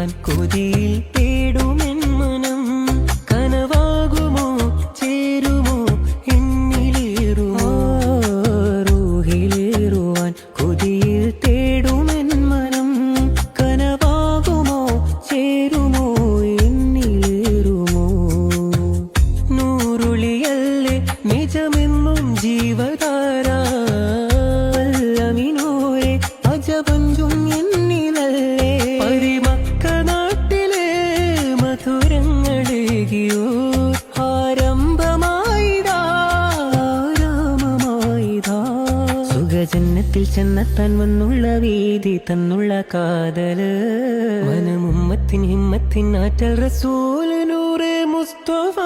ചേരുവാൻ കൊതിയിൽ തേടുമെൻ മനം കനവാകുമോ ചേരുമോ എന്നിലേറുമോ റൂഹിലേറുവാൻ കൊതിയിൽ തേടുമെൻ മനം കനവാകുമോ ചേരുമോ എന്നിലേറുമോ നൂറുളിയല്ലേ നിജമെന്നും ജീവധാര അല്ലമിനോരെ അജബഞ്ചും എന്നിലല്ലേ പരിമക്ക നാട്ടിലെ മധുരങ്ങളേകിയോ ആരംഭമായിതാ രാമമായിതാ സുഖജന്നത്തിൽ ചെന്നെത്താൻ വന്നുള്ള വീതി തന്നുള്ള കാതല് മനമുമ്മത്തിൻ ഹിമ്മത്തിൻ ആറ്റൽ റസൂൽ നൂറെ മുസ്തഫ